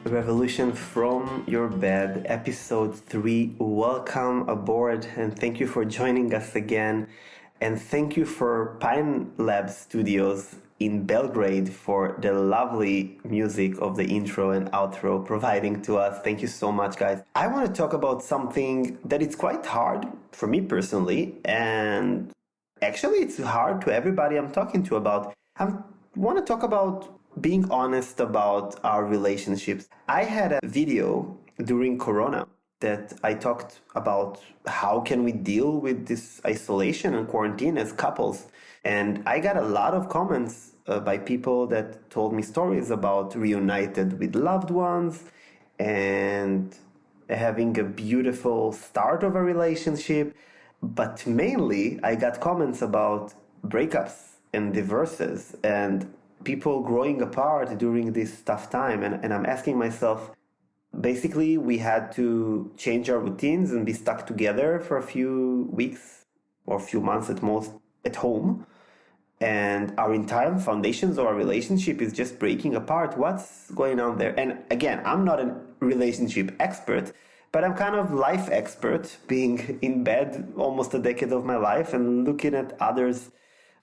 Revolution from Your Bed, episode 3. Welcome aboard and thank you for joining us again. And thank you for Pine Lab Studios in Belgrade for the lovely music of the intro and outro providing to us. Thank you so much, guys. I want to talk about something that it's quite hard for me personally, and actually it's hard to everybody I'm talking to about. I want to talk about being honest about our relationships. I had a video during Corona that I talked about how can we deal with this isolation and quarantine as couples. And I got a lot of comments by people that told me stories about reunited with loved ones and having a beautiful start of a relationship. But mainly I got comments about breakups and divorces and people growing apart during this tough time. And I'm asking myself, basically, we had to change our routines and be stuck together for a few weeks or a few months at most at home. And our entire foundations of our relationship is just breaking apart. What's going on there? And again, I'm not a relationship expert, but I'm kind of life expert, being in bed almost a decade of my life and looking at others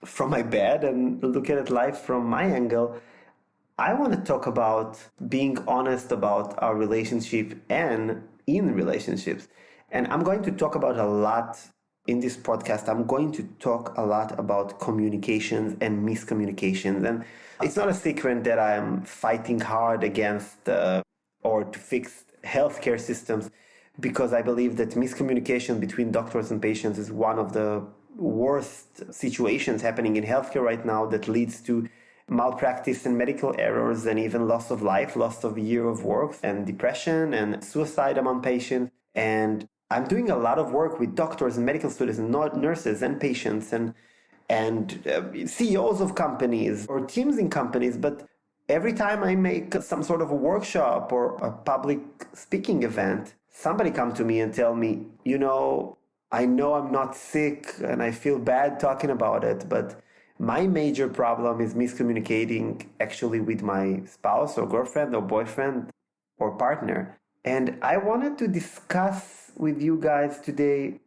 from my bed and looking at life from my angle. I want to talk about being honest about our relationship and in relationships. And I'm going to talk about a lot in this podcast. I'm going to talk a lot about communications and miscommunications. And it's not a secret that I'm fighting hard against or to fix healthcare systems, because I believe that miscommunication between doctors and patients is one of the worst situations happening in healthcare right now that leads to malpractice and medical errors and even loss of life, loss of a year of work and depression and suicide among patients. And I'm doing a lot of work with doctors and medical students and nurses and patients and CEOs of companies or teams in companies. But every time I make some sort of a workshop or a public speaking event, somebody come to me and tell me, I know I'm not sick and I feel bad talking about it, but my major problem is miscommunicating actually with my spouse or girlfriend or boyfriend or partner. And I wanted to discuss with you guys today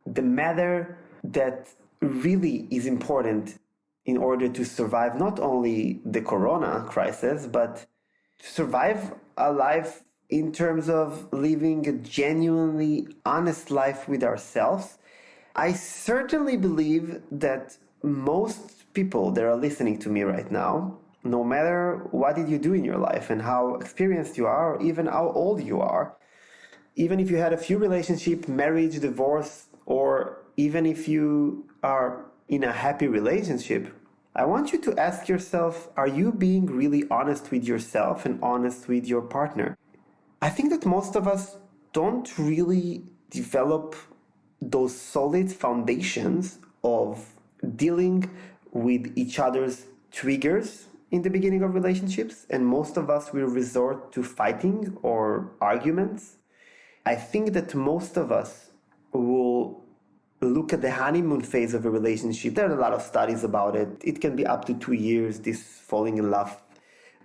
the matter that really is important in order to survive not only the corona crisis, but to survive a life in terms of living a genuinely honest life with ourselves. I certainly believe that most people that are listening to me right now, no matter what did you do in your life and how experienced you are, or even how old you are, even if you had a few relationships, marriage, divorce, or even if you are in a happy relationship, I want you to ask yourself, are you being really honest with yourself and honest with your partner? I think that most of us don't really develop those solid foundations of dealing with each other's triggers in the beginning of relationships, and most of us will resort to fighting or arguments. I think that most of us will look at the honeymoon phase of a relationship. There are a lot of studies about it. It can be up to 2 years, this falling in love.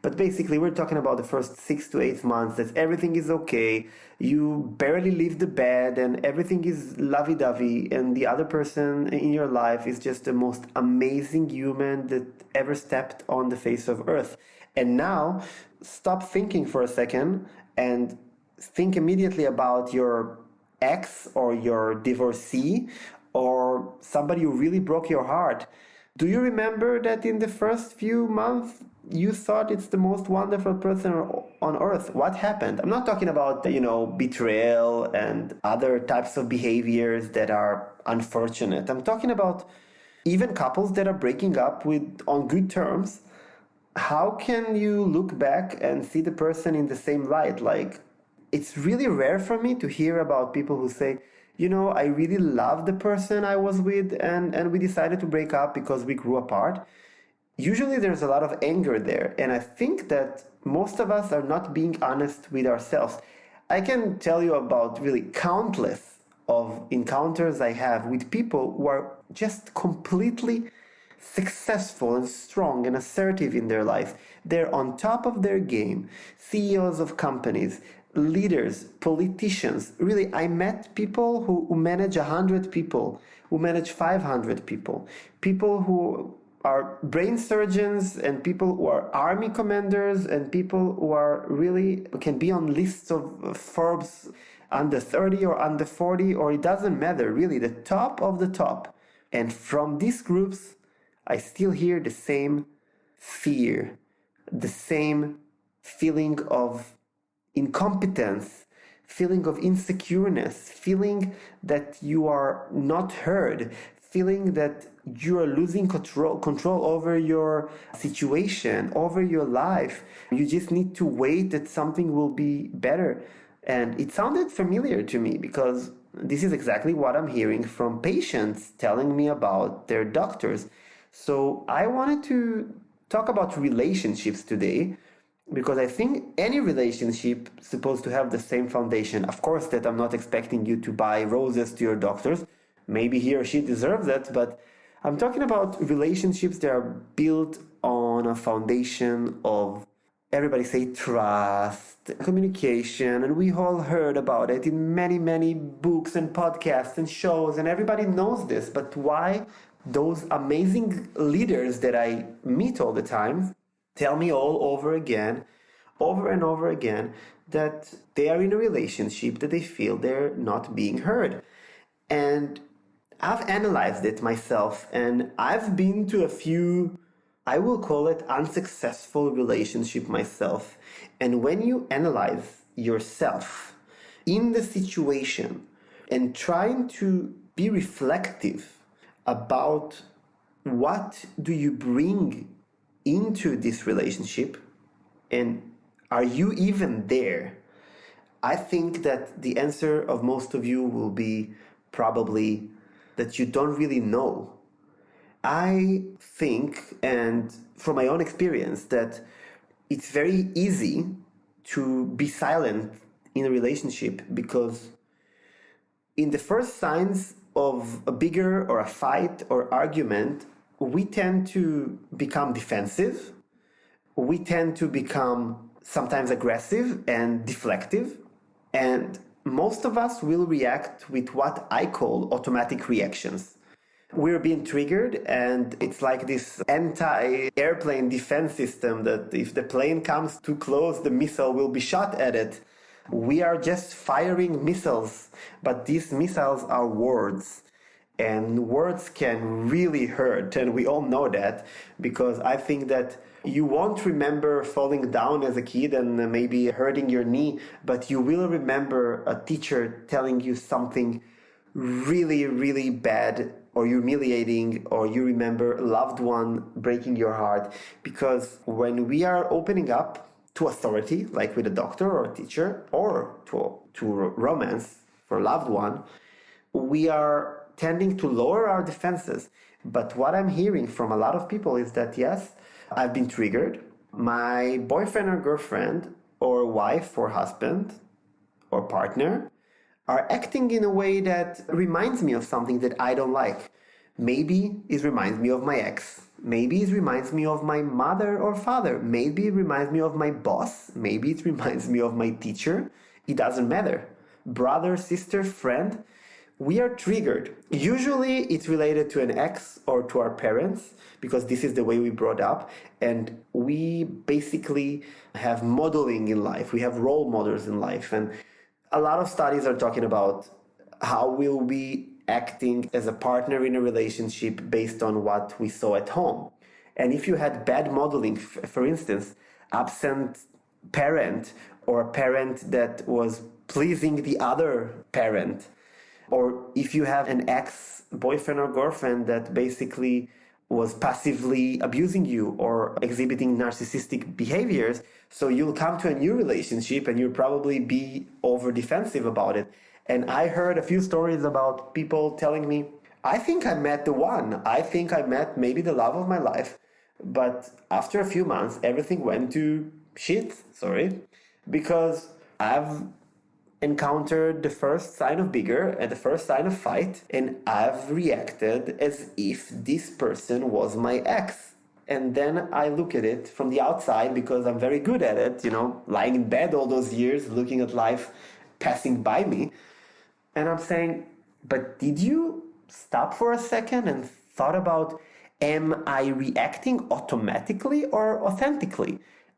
But basically, we're talking about the first 6 to 8 months that everything is okay. You barely leave the bed and everything is lovey-dovey. And the other person in your life is just the most amazing human that ever stepped on the face of earth. And now, stop thinking for a second and think immediately about your ex or your divorcee or somebody who really broke your heart. Do you remember that in the first few months, you thought it's the most wonderful person on earth? What happened? I'm not talking about, betrayal and other types of behaviors that are unfortunate. I'm talking about even couples that are breaking up on good terms. How can you look back and see the person in the same light? Like, it's really rare for me to hear about people who say, I really love the person I was with and we decided to break up because we grew apart. Usually there's a lot of anger there. And I think that most of us are not being honest with ourselves. I can tell you about really countless of encounters I have with people who are just completely successful and strong and assertive in their life. They're on top of their game. CEOs of companies, leaders, politicians. Really, I met people who manage 100 people, who manage 500 people, people who are brain surgeons and people who are army commanders and people who are really can be on lists of Forbes under 30 or under 40, or it doesn't matter, really, the top of the top. And from these groups, I still hear the same fear, the same feeling of incompetence, feeling of insecureness, feeling that you are not heard, feeling that you are losing control over your situation, over your life. You just need to wait that something will be better. And it sounded familiar to me because this is exactly what I'm hearing from patients telling me about their doctors. So I wanted to talk about relationships today, because I think any relationship is supposed to have the same foundation. Of course, that I'm not expecting you to buy roses to your doctors. Maybe he or she deserves that, but I'm talking about relationships that are built on a foundation of, everybody say, trust, communication, and we all heard about it in many, many books and podcasts and shows, and everybody knows this. But why those amazing leaders that I meet all the time tell me all over again, over and over again, that they are in a relationship that they feel they're not being heard? And I've analyzed it myself, and I've been to a few, I will call it unsuccessful relationship myself. And when you analyze yourself in the situation and trying to be reflective about what do you bring into this relationship, and are you even there? I think that the answer of most of you will be probably that you don't really know. I think, and from my own experience, that it's very easy to be silent in a relationship, because in the first signs of a bigger or a fight or argument, we tend to become defensive. We tend to become sometimes aggressive and deflective. And most of us will react with what I call automatic reactions. We're being triggered, and it's like this anti-airplane defense system that if the plane comes too close, the missile will be shot at it. We are just firing missiles, but these missiles are words. And words can really hurt, and we all know that, because I think that you won't remember falling down as a kid and maybe hurting your knee, but you will remember a teacher telling you something really, really bad or humiliating, or you remember a loved one breaking your heart. Because when we are opening up to authority, like with a doctor or a teacher, or to romance for a loved one, we are tending to lower our defenses. But what I'm hearing from a lot of people is that, yes, I've been triggered. My boyfriend or girlfriend or wife or husband or partner are acting in a way that reminds me of something that I don't like. Maybe it reminds me of my ex. Maybe it reminds me of my mother or father. Maybe it reminds me of my boss. Maybe it reminds me of my teacher. It doesn't matter. Brother, sister, friend. We are triggered. Usually it's related to an ex or to our parents, because this is the way we brought up. And we basically have modeling in life. We have role models in life. And a lot of studies are talking about how we'll be acting as a partner in a relationship based on what we saw at home. And if you had bad modeling, for instance, absent parent, or a parent that was pleasing the other parent, or if you have an ex-boyfriend or girlfriend that basically was passively abusing you or exhibiting narcissistic behaviors, so you'll come to a new relationship and you'll probably be over defensive about it. And I heard a few stories about people telling me, I think I met the one. I think I met maybe the love of my life. But after a few months, everything went to shit, because I've encountered the first sign of bigger and the first sign of fight, and I've reacted as if this person was my ex. And then I look at it from the outside because I'm very good at it, lying in bed all those years, looking at life passing by me. And I'm saying, but did you stop for a second and thought about, am I reacting automatically or authentically?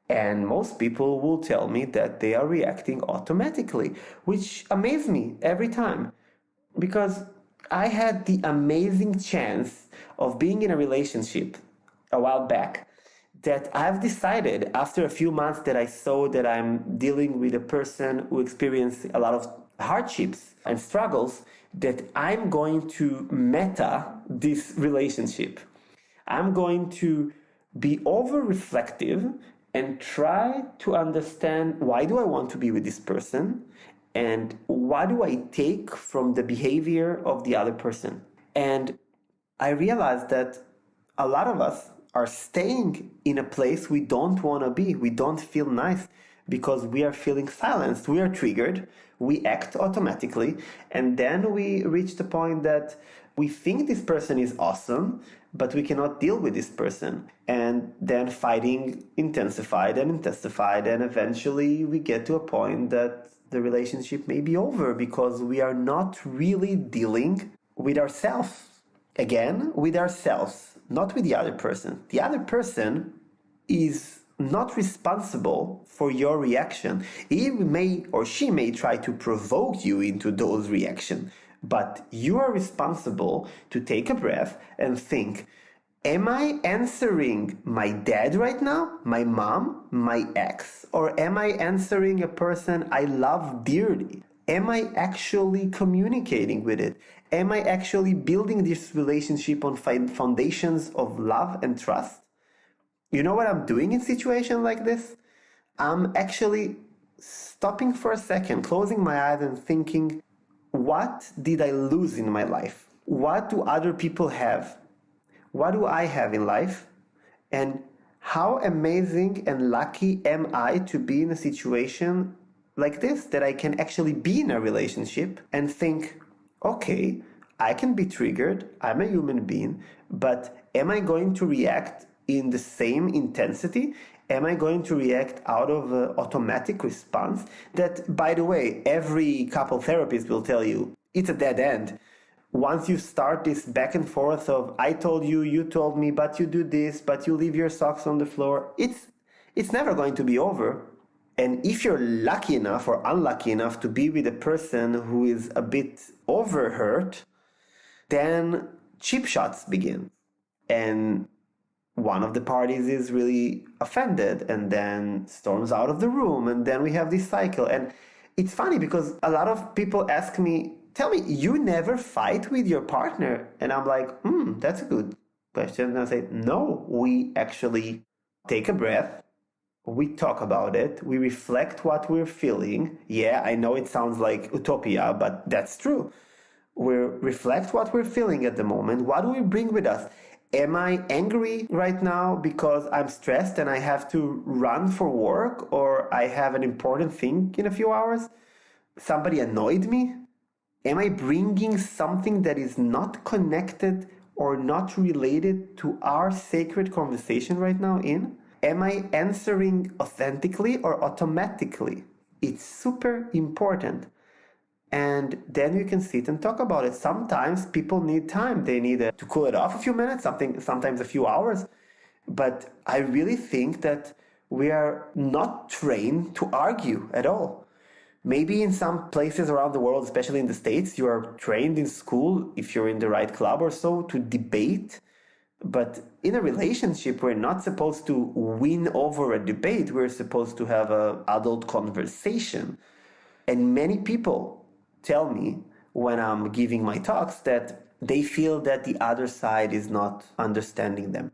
And most people will tell me that they are reacting automatically, which amazes me every time. Because I had the amazing chance of being in a relationship a while back that I've decided after a few months that I saw that I'm dealing with a person who experienced a lot of hardships and struggles, that I'm going to meta this relationship. I'm going to be over reflective and try to understand, why do I want to be with this person and what do I take from the behavior of the other person. And I realized that a lot of us are staying in a place we don't want to be. We don't feel nice because we are feeling silenced. We are triggered. We act automatically. And then we reach the point that we think this person is awesome, but we cannot deal with this person. And then fighting intensified and intensified. And eventually we get to a point that the relationship may be over because we are not really dealing with ourselves. Again, with ourselves, not with the other person. The other person is not responsible for your reaction. He may or she may try to provoke you into those reactions, but you are responsible to take a breath and think, am I answering my dad right now, my mom, my ex, or am I answering a person I love dearly? Am I actually communicating with it? Am I actually building this relationship on foundations of love and trust? You know what I'm doing in situations like this? I'm actually stopping for a second, closing my eyes and thinking, what did I lose in my life? What do other people have? What do I have in life? And how amazing and lucky am I to be in a situation like this, that I can actually be in a relationship and think, okay, I can be triggered, I'm a human being, but am I going to react in the same intensity? Am I going to react out of an automatic response? That, by the way, every couple therapist will tell you, it's a dead end. Once you start this back and forth of, I told you, you told me, but you do this, but you leave your socks on the floor, it's never going to be over. And if you're lucky enough or unlucky enough to be with a person who is a bit overhurt, then cheap shots begin. And one of the parties is really offended and then storms out of the room. And then we have this cycle. And it's funny because a lot of people ask me, tell me, you never fight with your partner? And I'm like, that's a good question. And I say, no, we actually take a breath. We talk about it. We reflect what we're feeling. Yeah, I know it sounds like utopia, but that's true. We reflect what we're feeling at the moment. What do we bring with us? Am I angry right now because I'm stressed and I have to run for work, or I have an important thing in a few hours? Somebody annoyed me? Am I bringing something that is not connected or not related to our sacred conversation right now in? Am I answering authentically or automatically? It's super important. And then you can sit and talk about it. Sometimes people need time. They need to cool it off a few minutes, sometimes a few hours. But I really think that we are not trained to argue at all. Maybe in some places around the world, especially in the States, you are trained in school, if you're in the right club or so, to debate. But in a relationship, we're not supposed to win over a debate. We're supposed to have an adult conversation. And many people tell me when I'm giving my talks that they feel that the other side is not understanding them.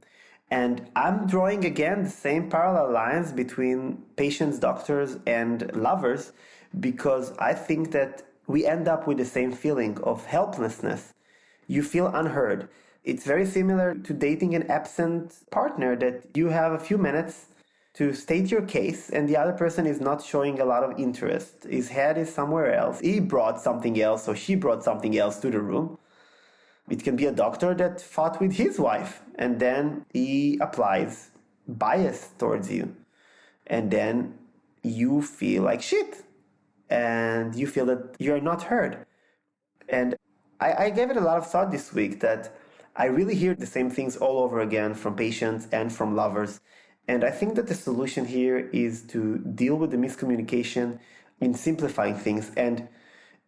And I'm drawing again the same parallel lines between patients, doctors, and lovers, because I think that we end up with the same feeling of helplessness. You feel unheard. It's very similar to dating an absent partner, that you have a few minutes to state your case, and the other person is not showing a lot of interest. His head is somewhere else. He brought something else, or she brought something else to the room. It can be a doctor that fought with his wife, and then he applies bias towards you. And then you feel like shit. And you feel that you're not heard. And I gave it a lot of thought this week that I really hear the same things all over again from patients and from lovers. And I think that the solution here is to deal with the miscommunication in simplifying things. And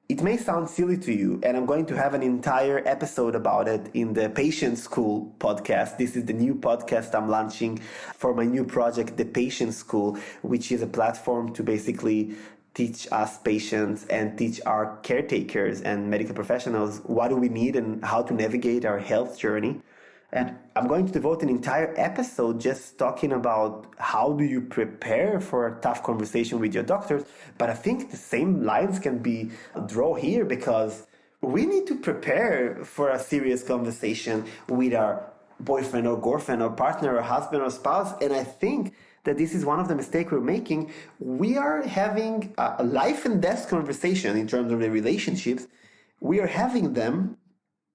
it may sound silly to you, and I'm going to have an entire episode about it in the Patient School podcast. This is the new podcast I'm launching for my new project, the Patient School, which is a platform to basically teach us patients and teach our caretakers and medical professionals what do we need and how to navigate our health journey. And I'm going to devote an entire episode just talking about how do you prepare for a tough conversation with your doctors. But I think the same lines can be drawn here, because we need to prepare for a serious conversation with our boyfriend or girlfriend or partner or husband or spouse. And I think that this is one of the mistakes we're making. We are having a life and death conversation in terms of the relationships. We are having them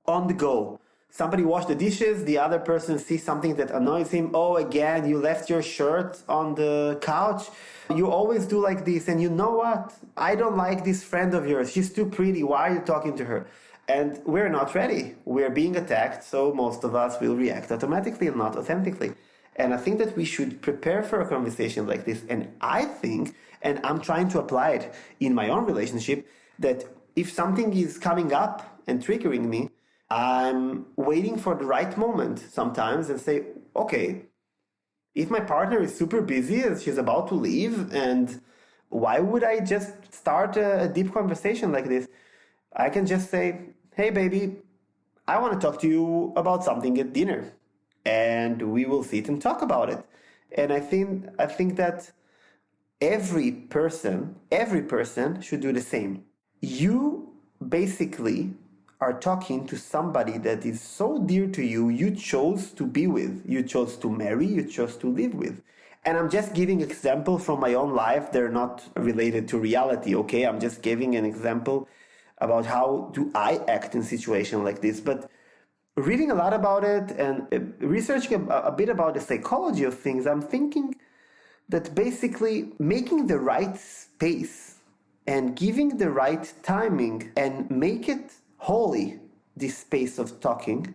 on the go. Somebody washed the dishes, the other person sees something that annoys him. Oh, again, you left your shirt on the couch. You always do like this. And you know what? I don't like this friend of yours. She's too pretty. Why are you talking to her? And we're not ready. We're being attacked. So most of us will react automatically and not authentically. And I think that we should prepare for a conversation like this. And I think, and I'm trying to apply it in my own relationship, that if something is coming up and triggering me, I'm waiting for the right moment sometimes and say, okay, if my partner is super busy and she's about to leave, and why would I just start a deep conversation like this? I can just say, hey, baby, I want to talk to you about something at dinner, and we will sit and talk about it. And I think that every person should do the same. You basically are talking to somebody that is so dear to you, you chose to be with, you chose to marry, you chose to live with. And I'm just giving examples from my own life. They're not related to reality, okay? I'm just giving an example about how do I act in situations like this. But reading a lot about it and researching a bit about the psychology of things, I'm thinking that basically making the right space and giving the right timing and make it holy, this space of talking,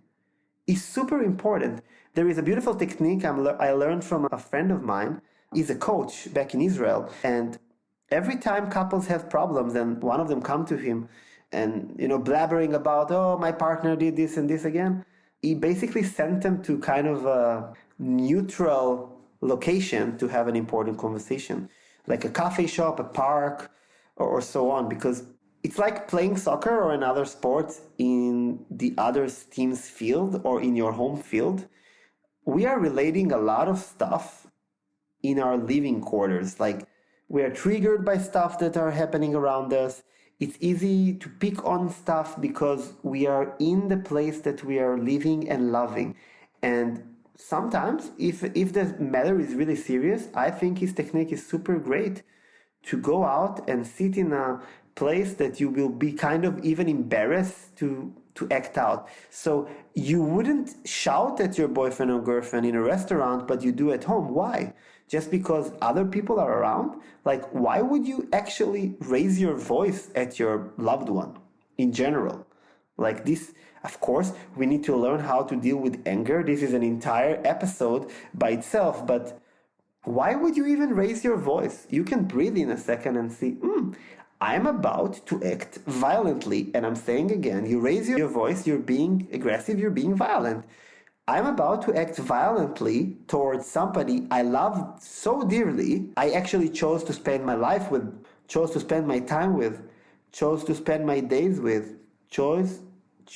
is super important. There is a beautiful technique I learned from a friend of mine. He's a coach back in Israel. And every time couples have problems and one of them come to him and, blabbering about, oh, my partner did this and this again, he basically sent them to kind of a neutral location to have an important conversation, like a coffee shop, a park, or so on, because it's like playing soccer or another sport in the other team's field or in your home field. We are relating a lot of stuff in our living quarters. Like, we are triggered by stuff that are happening around us. It's easy to pick on stuff because we are in the place that we are living and loving. And sometimes, if the matter is really serious, I think his technique is super great to go out and sit in a place that you will be kind of even embarrassed to act out. So you wouldn't shout at your boyfriend or girlfriend in a restaurant, but you do at home. Why? Just because other people are around? Like, why would you actually raise your voice at your loved one in general? Like this, of course, we need to learn how to deal with anger. This is an entire episode by itself, but why would you even raise your voice? You can breathe in a second and see, I'm about to act violently. And I'm saying again, you raise your voice, you're being aggressive, you're being violent. I'm about to act violently towards somebody I love so dearly. I actually chose to spend my life with, chose to spend my time with, chose to spend my days with, chose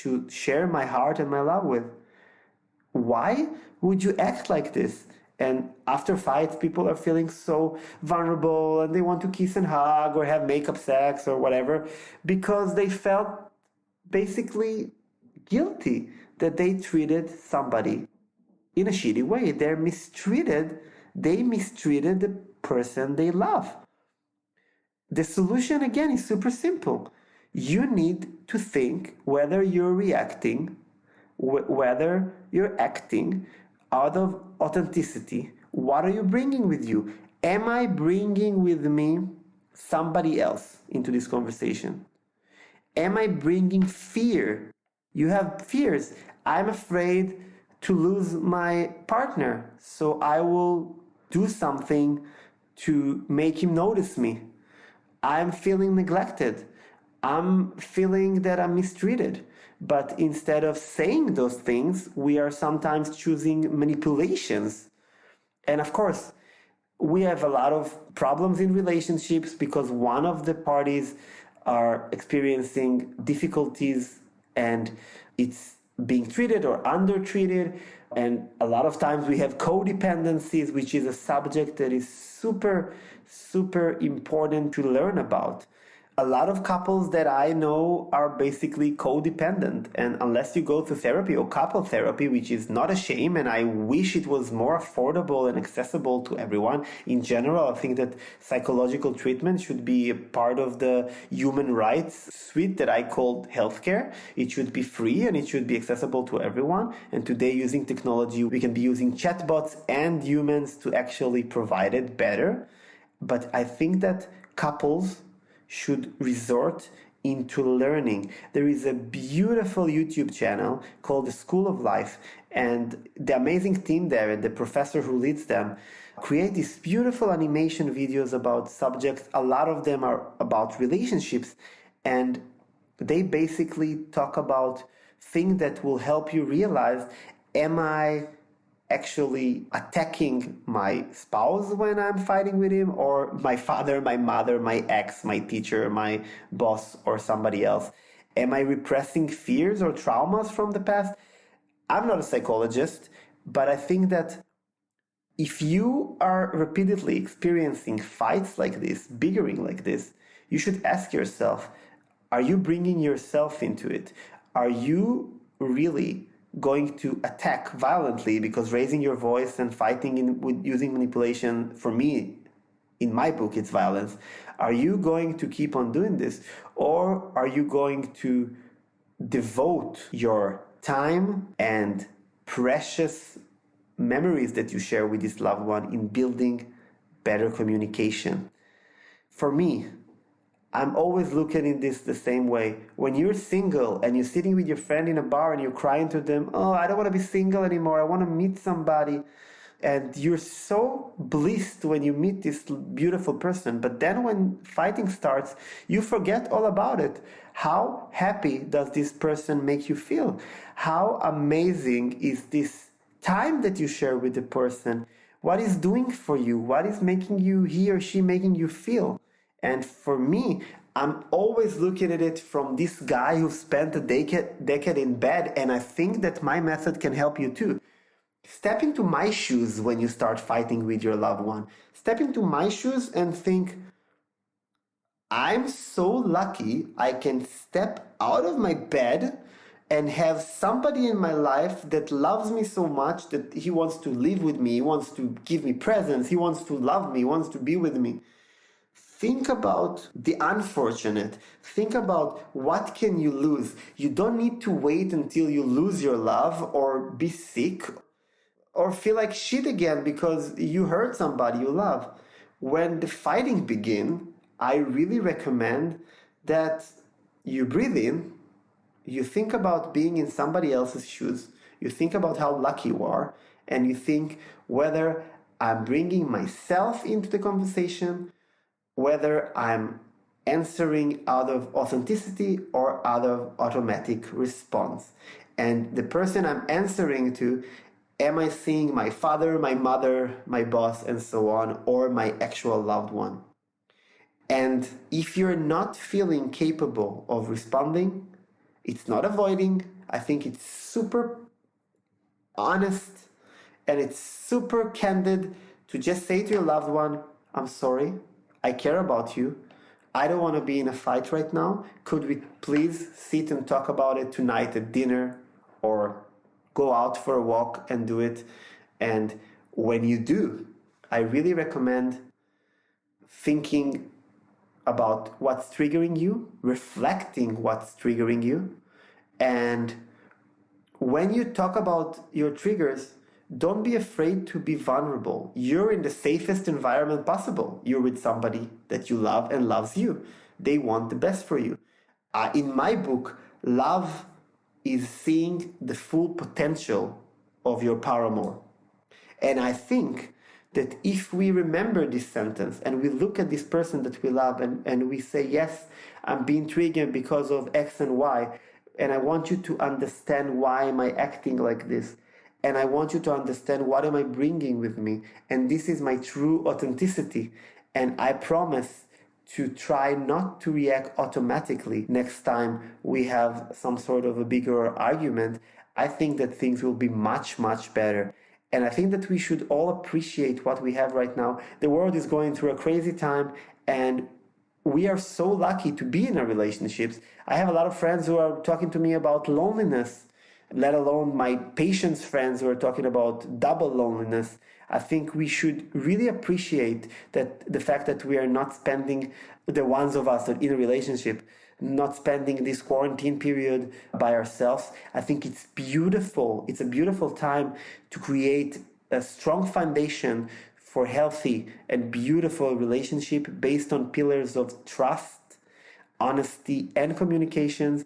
to share my heart and my love with. Why would you act like this? And after fights, people are feeling so vulnerable and they want to kiss and hug or have makeup sex or whatever because they felt basically guilty that they treated somebody in a shitty way. They're mistreated They mistreated the person they love. The solution, again, is super simple. You need to think whether you're reacting, whether you're acting out of authenticity. What are you bringing with you? Am I bringing with me somebody else into this conversation? Am I bringing fear? You have fears. I'm afraid to lose my partner, so I will do something to make him notice me. I'm feeling neglected. I'm feeling that I'm mistreated. But instead of saying those things, we are sometimes choosing manipulations. And of course, we have a lot of problems in relationships because one of the parties are experiencing difficulties and it's being treated or undertreated. And a lot of times we have codependencies, which is a subject that is super, super important to learn about. A lot of couples that I know are basically codependent, and unless you go to therapy or couple therapy, which is not a shame, and I wish it was more affordable and accessible to everyone in general. I think that psychological treatment should be a part of the human rights suite that I call healthcare. It should be free and it should be accessible to everyone. And today, using technology, we can be using chatbots and humans to actually provide it better. But I think that couples should resort into learning. There is a beautiful YouTube channel called The School of Life, and the amazing team there and the professor who leads them create these beautiful animation videos about subjects. A lot of them are about relationships, and they basically talk about things that will help you realize, am I actually attacking my spouse when I'm fighting with him, or my father, my mother, my ex, my teacher, my boss, or somebody else? Am I repressing fears or traumas from the past? I'm not a psychologist, but I think that if you are repeatedly experiencing fights like this, bickering like this, you should ask yourself, are you bringing yourself into it? Are you really going to attack violently? Because raising your voice and fighting with using manipulation, for me, in my book, it's violence. Are you going to keep on doing this? Or are you going to devote your time and precious memories that you share with this loved one in building better communication? For me, I'm always looking at this the same way. When you're single and you're sitting with your friend in a bar and you're crying to them, oh, I don't want to be single anymore, I want to meet somebody. And you're so blissed when you meet this beautiful person. But then when fighting starts, you forget all about it. How happy does this person make you feel? How amazing is this time that you share with the person? What is doing for you? What is making you, he or she making you feel? And for me, I'm always looking at it from this guy who spent a decade in bed, and I think that my method can help you too. Step into my shoes when you start fighting with your loved one. Step into my shoes and think, I'm so lucky I can step out of my bed and have somebody in my life that loves me so much that he wants to live with me, he wants to give me presents, he wants to love me, he wants to be with me. Think about the unfortunate. Think about what can you lose. You don't need to wait until you lose your love or be sick or feel like shit again because you hurt somebody you love. When the fighting begins, I really recommend that you breathe in, you think about being in somebody else's shoes, you think about how lucky you are, and you think whether I'm bringing myself into the conversation, whether I'm answering out of authenticity or out of automatic response. And the person I'm answering to, am I seeing my father, my mother, my boss, and so on, or my actual loved one? And if you're not feeling capable of responding, it's not avoiding. I think it's super honest and it's super candid to just say to your loved one, I'm sorry, I care about you. I don't want to be in a fight right now. Could we please sit and talk about it tonight at dinner or go out for a walk and do it? And when you do, I really recommend thinking about what's triggering you, reflecting what's triggering you. And when you talk about your triggers, don't be afraid to be vulnerable. You're in the safest environment possible. You're with somebody that you love and loves you. They want the best for you. In my book, love is seeing the full potential of your paramour. And I think that if we remember this sentence and we look at this person that we love and we say, yes, I'm being triggered because of X and Y, and I want you to understand why am I acting like this. And I want you to understand what am I bringing with me. And this is my true authenticity. And I promise to try not to react automatically next time we have some sort of a bigger argument. I think that things will be much, much better. And I think that we should all appreciate what we have right now. The world is going through a crazy time, and we are so lucky to be in our relationships. I have a lot of friends who are talking to me about loneliness, let alone my patients' friends who are talking about double loneliness. I think we should really appreciate that the fact that we are not spending, the ones of us in a relationship, not spending this quarantine period by ourselves. I think it's beautiful. It's a beautiful time to create a strong foundation for healthy and beautiful relationship based on pillars of trust, honesty, and communications.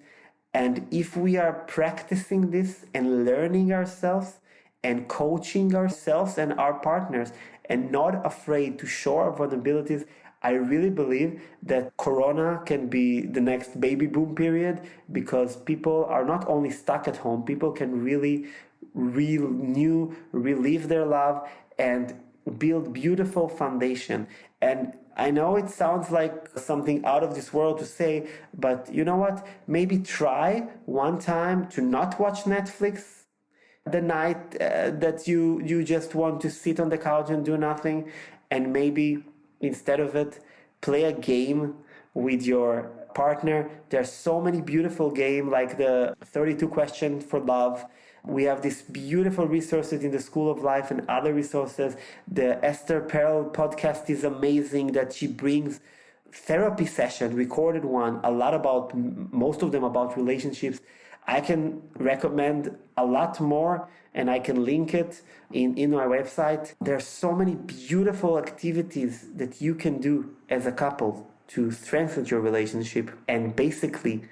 And if we are practicing this and learning ourselves and coaching ourselves and our partners and not afraid to show our vulnerabilities, I really believe that Corona can be the next baby boom period, because people are not only stuck at home, people can really relive their love and build beautiful foundation. And I know it sounds like something out of this world to say, but you know what? Maybe try one time to not watch Netflix the night that you just want to sit on the couch and do nothing, and maybe instead of it, play a game with your partner. There's so many beautiful games like the 32 Questions for Love. We have these beautiful resources in the School of Life and other resources. The Esther Perel podcast is amazing, that she brings therapy session, recorded one, a lot about, most of them about relationships. I can recommend a lot more, and I can link it in my website. There's so many beautiful activities that you can do as a couple to strengthen your relationship and basically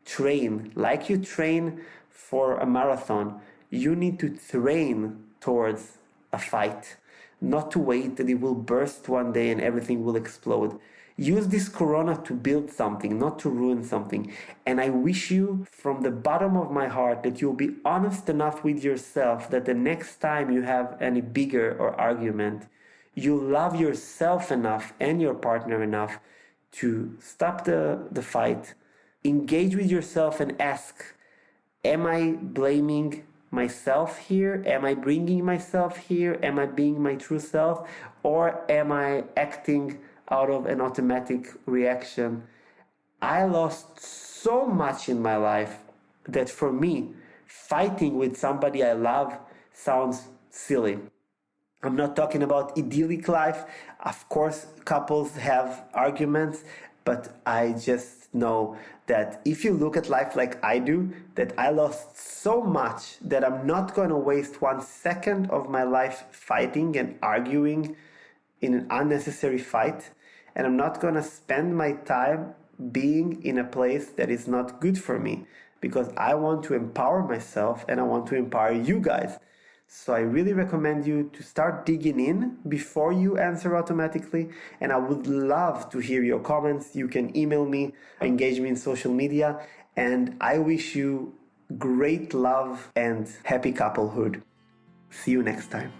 train like you train for a marathon. You need to train towards a fight, not to wait that it will burst one day and everything will explode. Use this Corona to build something, not to ruin something. And I wish you from the bottom of my heart that you'll be honest enough with yourself that the next time you have any bigger or argument, you love yourself enough and your partner enough to stop the fight, engage with yourself and ask, am I blaming myself here? Am I bringing myself here? Am I being my true self? Or am I acting out of an automatic reaction? I lost so much in my life that for me, fighting with somebody I love sounds silly. I'm not talking about idyllic life. Of course, couples have arguments, but I just know that if you look at life like I do, that I lost so much that I'm not going to waste 1 second of my life fighting and arguing in an unnecessary fight. And I'm not going to spend my time being in a place that is not good for me, because I want to empower myself and I want to empower you guys. So I really recommend you to start digging in before you answer automatically. And I would love to hear your comments. You can email me, engage me in social media. And I wish you great love and happy couplehood. See you next time.